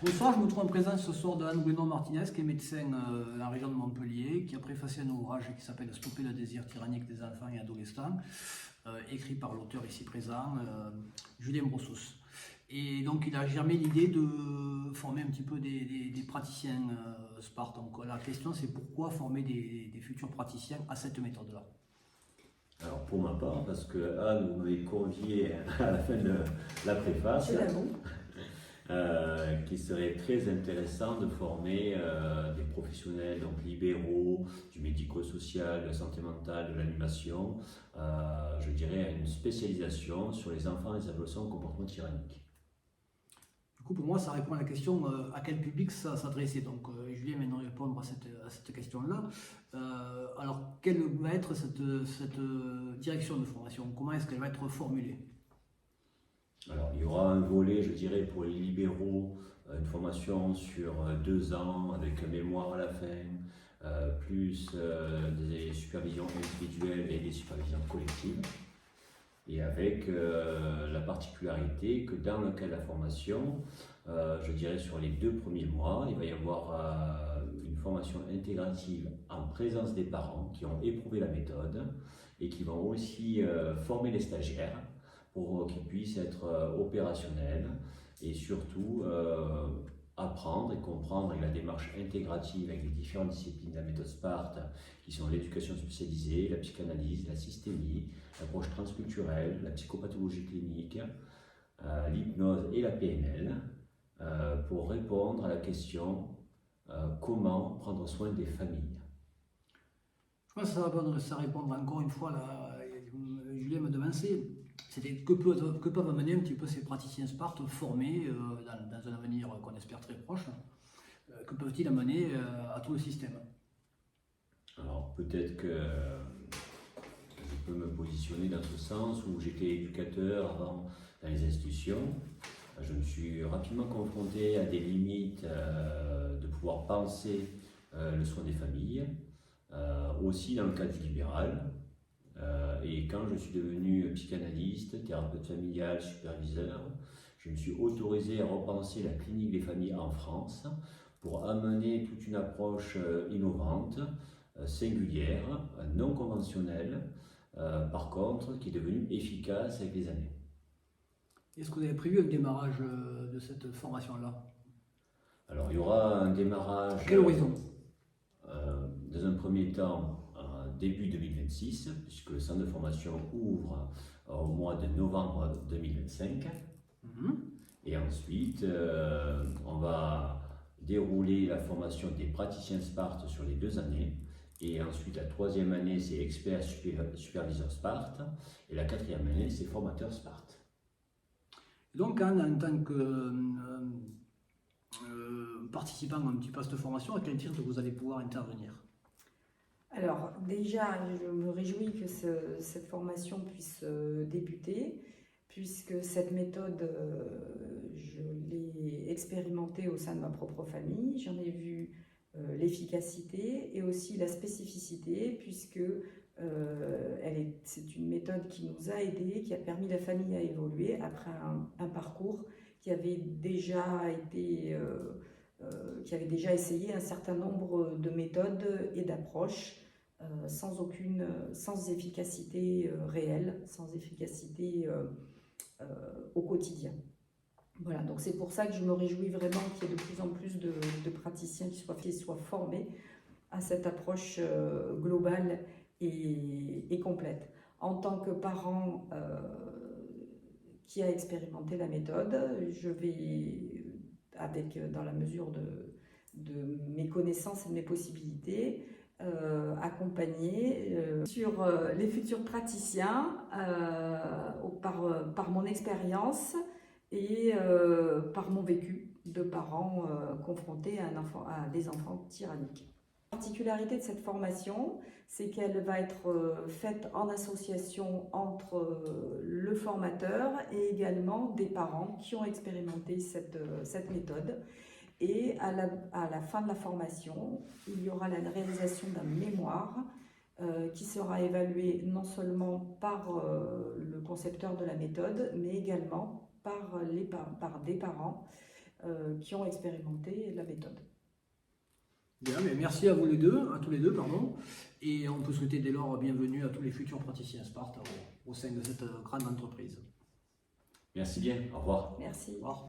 Bonsoir, je me trouve en présence ce soir de Anne-Bruno Martinez, qui est médecin dans la région de Montpellier, qui a préfacé un ouvrage qui s'appelle Stopper le désir tyrannique des enfants et adolescents, écrit par l'auteur ici présent, Julien Brossos. Et donc il a germé l'idée de former un petit peu des praticiens Sparte. Donc la question c'est pourquoi former des futurs praticiens à cette méthode-là? Alors pour ma part, parce que Anne, vous m'avez convié à la fin de la préface, qu'il serait très intéressant de former des professionnels donc libéraux, du médico-social, de la santé mentale, de l'animation, je dirais à une spécialisation sur les enfants et les adolescents au comportement tyrannique. Du coup, pour moi, ça répond à la question à quel public ça s'adressait. Donc, Julien maintenant répondre à cette question-là. Alors, quelle va être cette direction de formation? Comment est-ce qu'elle va être formulée? Alors, il y aura un volet, je dirais, pour les libéraux, une formation sur 2 ans avec un mémoire à la fin, plus des supervisions individuelles et des supervisions collectives. Et avec la particularité que dans le cas de la formation, je dirais sur les 2 premiers mois, il va y avoir une formation intégrative en présence des parents qui ont éprouvé la méthode et qui vont aussi former les stagiaires pour qu'ils puissent être opérationnels et surtout apprendre et comprendre avec la démarche intégrative avec les différentes disciplines de la méthode Sparte qui sont l'éducation spécialisée, la psychanalyse, la systémie, l'approche transculturelle, la psychopathologie clinique, l'hypnose et la PNL pour répondre à la question comment prendre soin des familles. Je pense que ça répondra encore une fois, là, Julien me devançait. C'était que peuvent amener un petit peu ces praticiens Sparte formés dans un avenir qu'on espère très proche. Que peuvent-ils amener à tout le système? Alors peut-être que je peux me positionner dans ce sens où j'étais éducateur avant dans les institutions. Je me suis rapidement confronté à des limites de pouvoir penser le soin des familles, aussi dans le cadre du libéral. Et quand je suis devenu psychanalyste, thérapeute familial, superviseur, je me suis autorisé à repenser la clinique des familles en France pour amener toute une approche innovante, singulière, non conventionnelle, par contre, qui est devenue efficace avec les années. Est-ce que vous avez prévu un démarrage de cette formation-là? Alors, il y aura un démarrage. À quel horizon? Dans un premier temps, début 2026, puisque le centre de formation ouvre au mois de novembre 2025. Et ensuite, on va dérouler la formation des praticiens Sparte sur les 2 années. Et ensuite, la 3e année, c'est expert superviseur Sparte. Et la 4e année, c'est formateur Sparte. Donc, Anne, en tant que participant un petit peu à cette formation, à quel titre vous allez pouvoir intervenir? Alors déjà, je me réjouis que cette formation puisse débuter, puisque cette méthode, je l'ai expérimentée au sein de ma propre famille. J'en ai vu l'efficacité et aussi la spécificité, puisque c'est une méthode qui nous a aidés, qui a permis la famille à évoluer après un parcours qui avait déjà été... qui avait déjà essayé un certain nombre de méthodes et d'approches sans efficacité réelle, sans efficacité au quotidien. Voilà, donc c'est pour ça que je me réjouis vraiment qu'il y ait de plus en plus de praticiens qui soient formés à cette approche globale et complète. En tant que parent qui a expérimenté la méthode, je vais, dans la mesure de mes connaissances et de mes possibilités, accompagner sur les futurs praticiens par mon expérience et par mon vécu de parents confrontés à des enfants tyranniques. La particularité de cette formation, c'est qu'elle va être faite en association entre le formateur et également des parents qui ont expérimenté cette méthode. Et à la fin de la formation, il y aura la réalisation d'un mémoire qui sera évalué non seulement par le concepteur de la méthode, mais également par des parents qui ont expérimenté la méthode. Bien, mais merci à tous les deux, pardon. Et on peut souhaiter dès lors bienvenue à tous les futurs praticiens Sparte au sein de cette grande entreprise. Merci bien, au revoir. Merci. Au revoir.